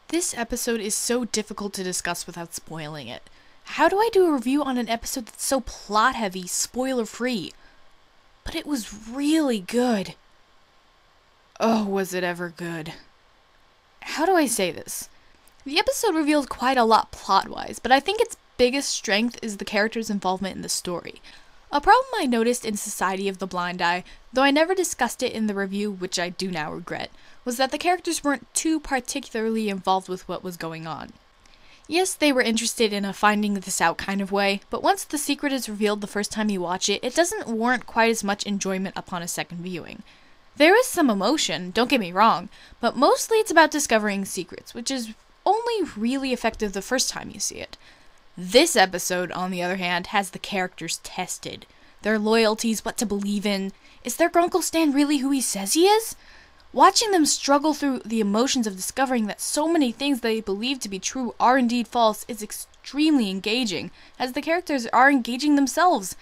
This episode is so difficult to discuss without spoiling it. How do I do a review on an episode that's so plot-heavy, spoiler-free? But it was really good. Oh, was it ever good. How do I say this? The episode reveals quite a lot plot-wise, but I think its biggest strength is the characters' involvement in the story. A problem I noticed in Society of the Blind Eye, though I never discussed it in the review, which I do now regret, was that the characters weren't too particularly involved with what was going on. Yes, they were interested in a finding this out kind of way, but once the secret is revealed the first time you watch it, it doesn't warrant quite as much enjoyment upon a second viewing. There is some emotion, don't get me wrong, but mostly it's about discovering secrets, which is only really effective the first time you see it. This episode, on the other hand, has the characters tested. Their loyalties, what to believe in. Is their Grunkle Stan really who he says he is? Watching them struggle through the emotions of discovering that so many things they believe to be true are indeed false is extremely engaging, as the characters are engaging themselves.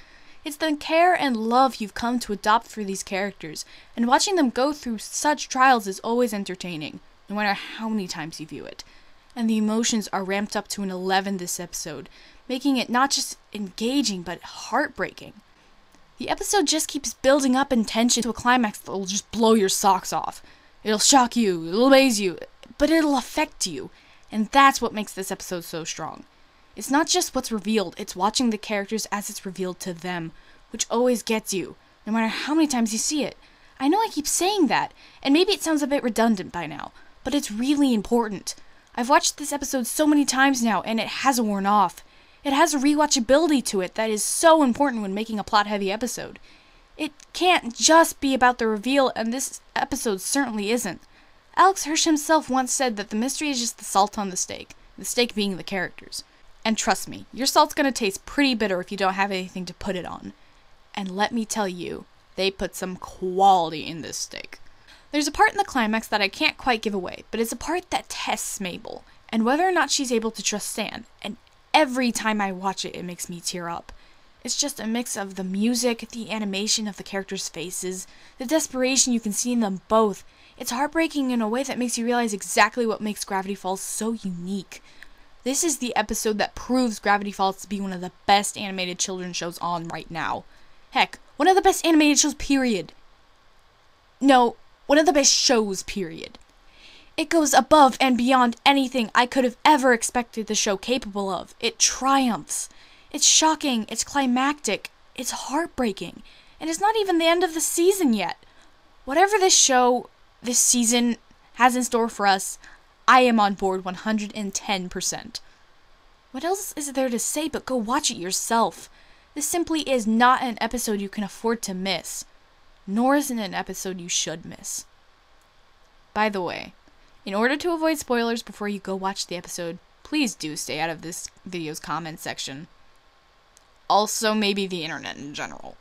It's the care and love you've come to adopt for these characters, and watching them go through such trials is always entertaining, no matter how many times you view it. And the emotions are ramped up to an 11 this episode, making it not just engaging, but heartbreaking. The episode just keeps building up in tension to a climax that will just blow your socks off. It'll shock you, it'll amaze you, but it'll affect you, and that's what makes this episode so strong. It's not just what's revealed, it's watching the characters as it's revealed to them, which always gets you, no matter how many times you see it. I know I keep saying that, and maybe it sounds a bit redundant by now, but it's really important. I've watched this episode so many times now, and it hasn't worn off. It has a rewatchability to it that is so important when making a plot-heavy episode. It can't just be about the reveal, and this episode certainly isn't. Alex Hirsch himself once said that the mystery is just the salt on the steak being the characters. And trust me, your salt's gonna taste pretty bitter if you don't have anything to put it on. And let me tell you, they put some quality in this steak. There's a part in the climax that I can't quite give away, but it's a part that tests Mabel, and whether or not she's able to trust Stan, and every time I watch it, it makes me tear up. It's just a mix of the music, the animation of the characters' faces, the desperation you can see in them both. It's heartbreaking in a way that makes you realize exactly what makes Gravity Falls so unique. This is the episode that proves Gravity Falls to be one of the best animated children's shows on right now. Heck, one of the best animated shows, period. No, one of the best shows, period. It goes above and beyond anything I could have ever expected the show capable of. It triumphs. It's shocking, it's climactic, it's heartbreaking, and it's not even the end of the season yet. Whatever this show, this season, has in store for us, I am on board 110%. What else is there to say but go watch it yourself? This simply is not an episode you can afford to miss. Nor is it an episode you should miss. By the way, in order to avoid spoilers before you go watch the episode, please do stay out of this video's comment section. Also, maybe the internet in general.